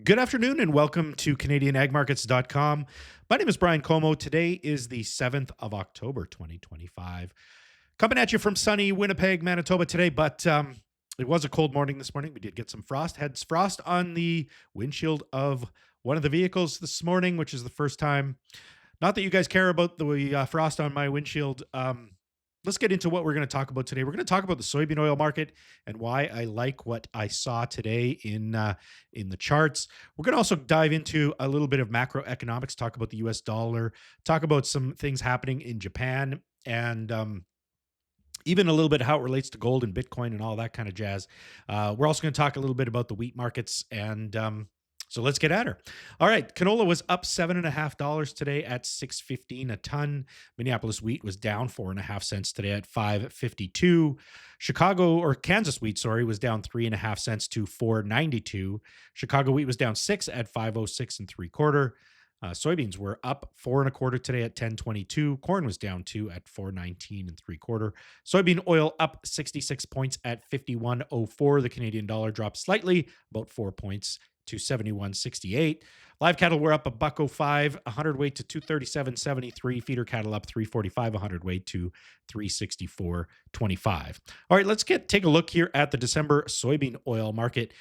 Good afternoon and welcome to CanadianAgMarkets.com. My name is Brian Como. Today is the 7th of October, 2025. Coming at you from sunny Winnipeg, Manitoba today, but it was a cold morning this morning. We did get some frost. Had frost on the windshield of one of the vehicles this morning, which is the first time. Not that you guys care about the frost on my windshield. Let's get into what we're going to talk about today. We're going to talk about the soybean oil market and why I like what I saw today in the charts. We're going to also dive into a little bit of macroeconomics, talk about the U.S. dollar, talk about some things happening in Japan, and even a little bit how it relates to gold and Bitcoin and all that kind of jazz. We're also going to talk a little bit about the wheat markets and. So let's get at her. All right, canola was up $7.50 today at $6.15 a ton. Minneapolis wheat was down 4.5 cents today at $5.52. Chicago or Kansas wheat, sorry, was down 3.5 cents to $4.92. Chicago wheat was down 6 at 5.06 and three quarter. Soybeans were up 4.25 today at 10.22. Corn was down 2 at 4.19 and three quarter. Soybean oil up 66 points at 51.04. The Canadian dollar dropped slightly, about 4 points to 71.68. Live cattle were up a buck 05, 100 weight to 237.73. Feeder cattle up 345, 100 weight to 364.25. All right, let's take a look here at the December soybean oil market.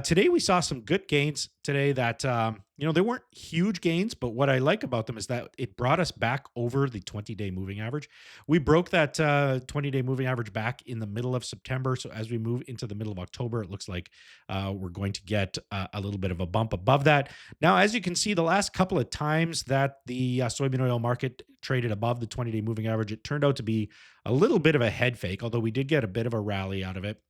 Today we saw some good gains today that they weren't huge gains, but what I like about them is that it brought us back over the 20-day moving average. We broke that 20-day moving average back in the middle of September. So as we move into the middle of October, it looks like we're going to get a little bit of a bump above that. Now, as you can see, the last couple of times that the soybean oil market traded above the 20-day moving average, it turned out to be a little bit of a head fake, although we did get a bit of a rally out of it.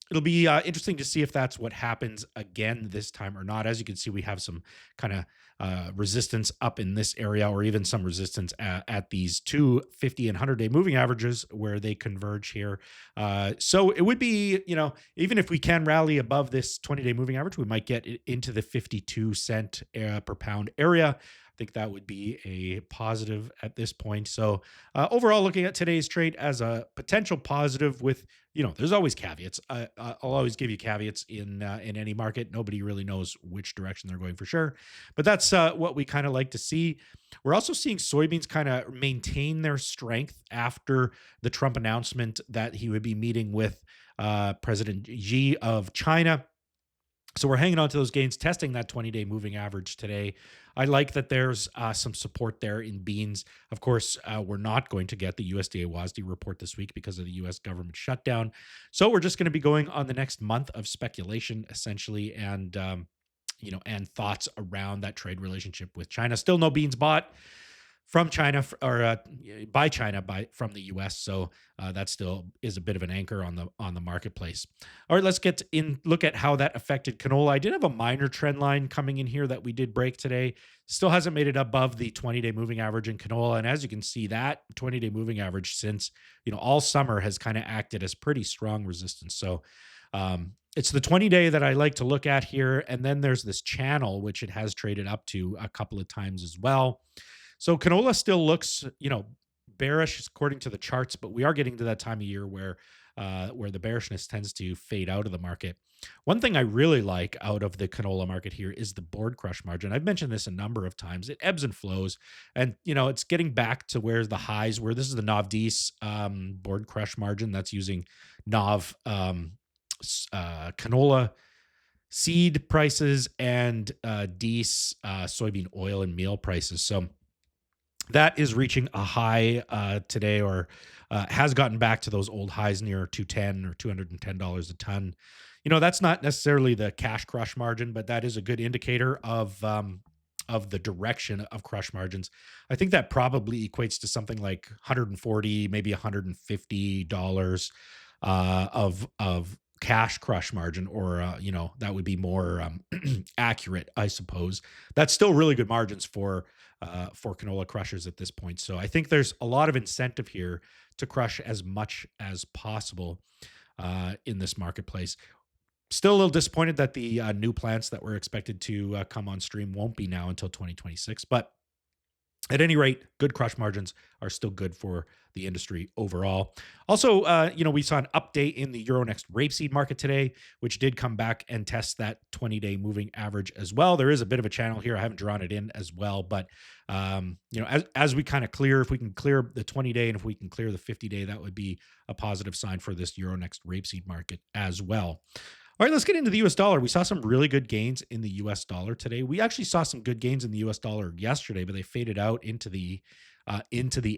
It'll be interesting to see if that's what happens again this time or not. As you can see, we have some kind of resistance up in this area, or even some resistance at these 250 and 100-day moving averages where they converge here. So it would be, even if we can rally above this 20-day moving average, we might get it into the 52 cent per pound area. I think that would be a positive at this point. So overall, looking at today's trade as a potential positive with, there's always caveats. I'll always give you caveats in any market. Nobody really knows which direction they're going for sure. But that's what we kind of like to see. We're also seeing soybeans kind of maintain their strength after the Trump announcement that he would be meeting with President Xi of China. So we're hanging on to those gains, testing that 20-day moving average today. I like that there's some support there in beans. Of course, we're not going to get the USDA WASDE report this week because of the U.S. government shutdown. So we're just going to be going on the next month of speculation, essentially, and thoughts around that trade relationship with China. Still no beans bought from China or by China from the U.S. So that still is a bit of an anchor on the marketplace. All right, let's look at how that affected canola. I did have a minor trend line coming in here that we did break today. Still hasn't made it above the 20-day moving average in canola, and as you can see, that 20-day moving average since all summer has kind of acted as pretty strong resistance. So it's the 20-day that I like to look at here, and then there's this channel which it has traded up to a couple of times as well. So canola still looks, bearish according to the charts, but we are getting to that time of year where the bearishness tends to fade out of the market. One thing I really like out of the canola market here is the board crush margin. I've mentioned this a number of times. It ebbs and flows, and it's getting back to where the highs were. This is the NAV board crush margin that's using NAV canola seed prices and DEES soybean oil and meal prices. So that is reaching a high today, or has gotten back to those old highs near 210 or $210 a ton. That's not necessarily the cash crush margin, but that is a good indicator of the direction of crush margins. I think that probably equates to something like 140, maybe $150 of cash crush margin, or that would be more accurate, I suppose. That's still really good margins for canola crushers at this point. So I think there's a lot of incentive here to crush as much as possible in this marketplace. Still a little disappointed that the new plants that were expected to come on stream won't be now until 2026, but At any rate, good crush margins are still good for the industry overall. Also, we saw an update in the Euronext rapeseed market today, which did come back and test that 20-day moving average as well. There is a bit of a channel here. I haven't drawn it in as well, but as we kind of clear, if we can clear the 20-day and if we can clear the 50-day, that would be a positive sign for this Euronext rapeseed market as well. All right, let's get into the US dollar. We saw some really good gains in the US dollar today. We actually saw some good gains in the US dollar yesterday, but they faded out into the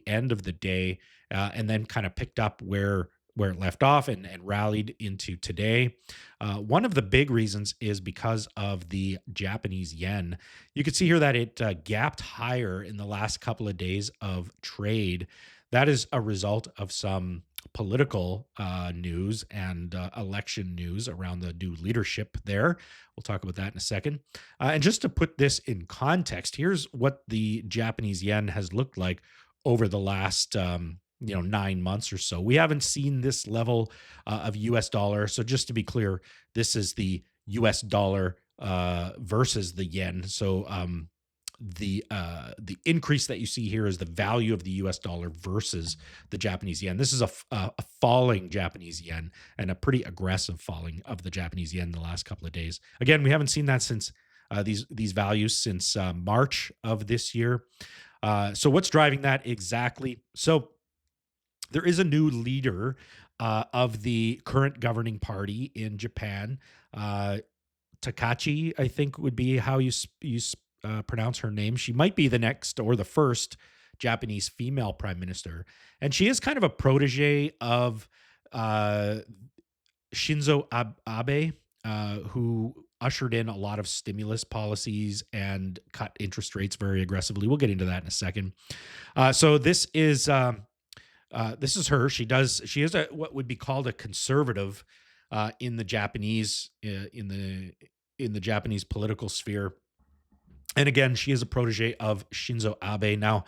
end of the day, and then kind of picked up where it left off and rallied into today. One of the big reasons is because of the Japanese yen. You can see here that it gapped higher in the last couple of days of trade. That is a result of some political news and election news around the new leadership there. We'll talk about that in a second. And just to put this in context, here's what the Japanese yen has looked like over the last 9 months or so. We haven't seen this level of US dollar. So just to be clear, this is the US dollar versus the yen. So the increase that you see here is the value of the US dollar versus the Japanese yen. This is a falling Japanese yen and a pretty aggressive falling of the Japanese yen in the last couple of days. Again, we haven't seen that since these values since March of this year. So what's driving that exactly? So there is a new leader of the current governing party in Japan. Takachi, I think, would be how pronounce her name. She might be the next or the first Japanese female prime minister, and she is kind of a protege of uh, Shinzo Abe, who ushered in a lot of stimulus policies and cut interest rates very aggressively. We'll get into that in a second. So this is her. She is a what would be called a conservative in the Japanese in the Japanese political sphere. And again, she is a protege of Shinzo Abe. Now,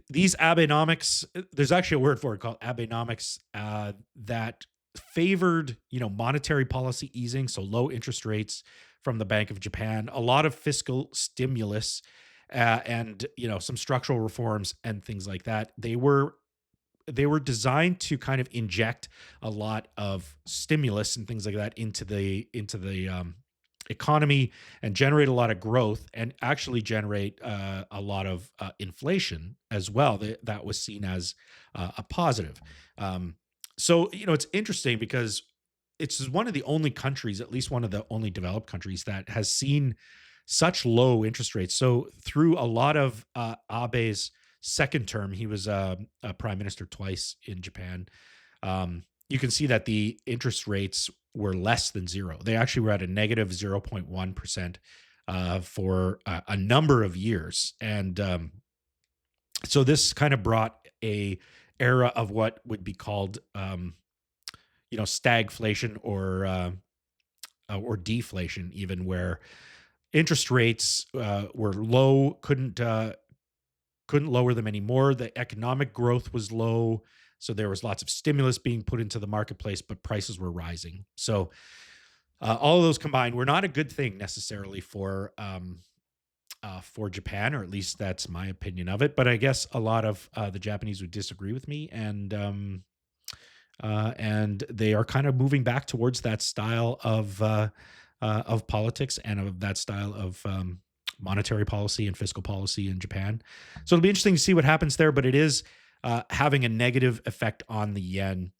these Abenomics, there's actually a word for it called Abenomics that favored, monetary policy easing, so low interest rates from the Bank of Japan, a lot of fiscal stimulus, and some structural reforms and things like that. They were designed to kind of inject a lot of stimulus and things like that into the economy and generate a lot of growth and actually generate a lot of inflation as well. That was seen as a positive. So it's interesting because it's one of the only countries, at least one of the only developed countries, that has seen such low interest rates. So through a lot of Abe's second term, he was a prime minister twice in Japan. You can see that the interest rates were less than zero. They actually were at a negative 0.1% for a number of years. And so this kind of brought a era of what would be called, stagflation or deflation, even where interest rates were low, couldn't lower them anymore. The economic growth was low. So there was lots of stimulus being put into the marketplace, but prices were rising. So all of those combined were not a good thing necessarily for Japan, or at least that's my opinion of it. But I guess a lot of the Japanese would disagree with me, and they are kind of moving back towards that style of politics and of that style of monetary policy and fiscal policy in Japan. So it'll be interesting to see what happens there, but it is having a negative effect on the yen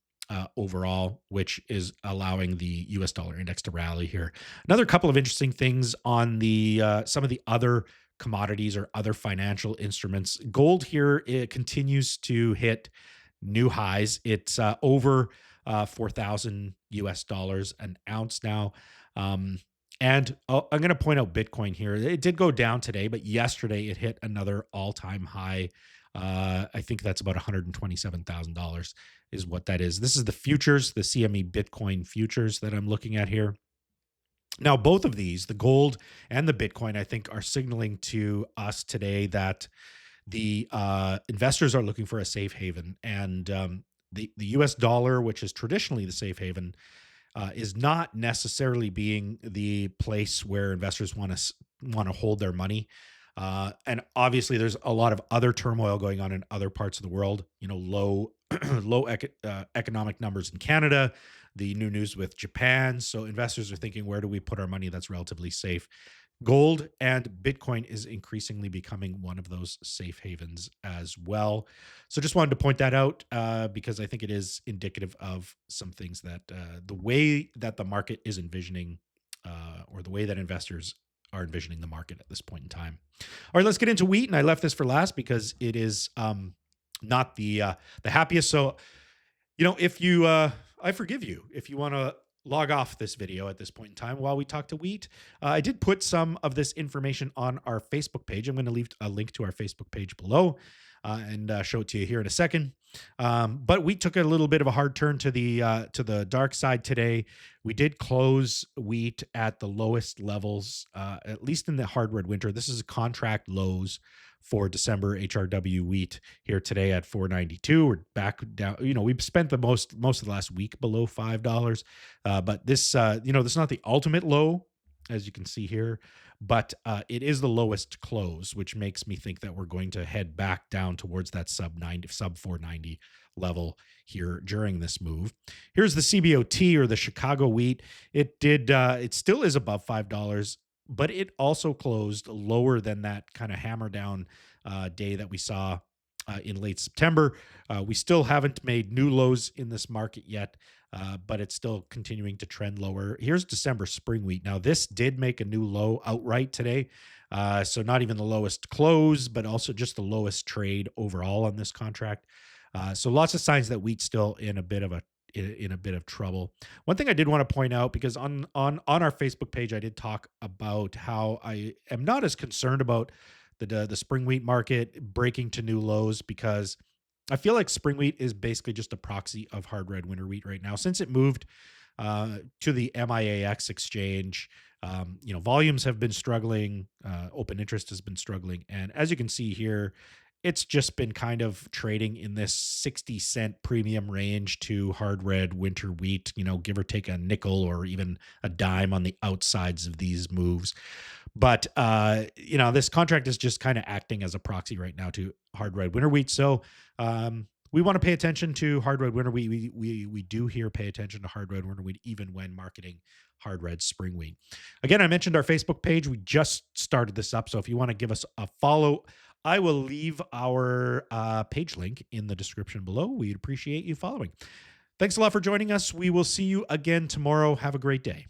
overall, which is allowing the US dollar index to rally here. Another couple of interesting things on the some of the other commodities or other financial instruments. Gold here, it continues to hit new highs. It's over 4,000 US dollars an ounce now. And I'm going to point out Bitcoin here. It did go down today, but yesterday it hit another all-time high. I think that's about $127,000 is what that is. This is the futures, the CME Bitcoin futures that I'm looking at here. Now, both of these, the gold and the Bitcoin, I think are signaling to us today that the investors are looking for a safe haven. And the US dollar, which is traditionally the safe haven, is not necessarily being the place where investors want to hold their money. And obviously, there's a lot of other turmoil going on in other parts of the world. Low, economic numbers in Canada, the new news with Japan. So investors are thinking, where do we put our money that's relatively safe? Gold and Bitcoin is increasingly becoming one of those safe havens as well. So just wanted to point that out because I think it is indicative of some things that the way that the market is envisioning, or the way that investors are envisioning the market at this point in time. All right, let's get into wheat. And I left this for last because it is not the happiest. So if you, I forgive you if you want to log off this video at this point in time while we talk to wheat. I did put some of this information on our Facebook page. I'm going to leave a link to our Facebook page below and show it to you here in a second. But we took a little bit of a hard turn to the dark side today. We did close wheat at the lowest levels, at least in the hard red winter. This is contract lows for December HRW wheat here today at 492. We're back down. We've spent the most of the last week below $5. But this is not the ultimate low, as you can see here, but it is the lowest close, which makes me think that we're going to head back down towards that sub 490 level here during this move. Here's the CBOT, or the Chicago wheat. It still is above $5, but it also closed lower than that kind of hammer down day that we saw in late September. We still haven't made new lows in this market yet, but it's still continuing to trend lower. Here's December spring wheat. Now, this did make a new low outright today. So not even the lowest close, but also just the lowest trade overall on this contract. So lots of signs that wheat's still in a bit of trouble. One thing I did want to point out, because on our Facebook page, I did talk about how I am not as concerned about the spring wheat market breaking to new lows, because I feel like spring wheat is basically just a proxy of hard red winter wheat right now. Since it moved to the MIAX exchange, volumes have been struggling. Open interest has been struggling. And as you can see here, it's just been kind of trading in this 60-cent premium range to hard red winter wheat, give or take a nickel or even a dime on the outsides of these moves. But this contract is just kind of acting as a proxy right now to hard red winter wheat. So we want to pay attention to hard red winter wheat. We do here pay attention to hard red winter wheat, even when marketing hard red spring wheat. Again, I mentioned our Facebook page. We just started this up, so if you want to give us a follow, I will leave our page link in the description below. We'd appreciate you following. Thanks a lot for joining us. We will see you again tomorrow. Have a great day.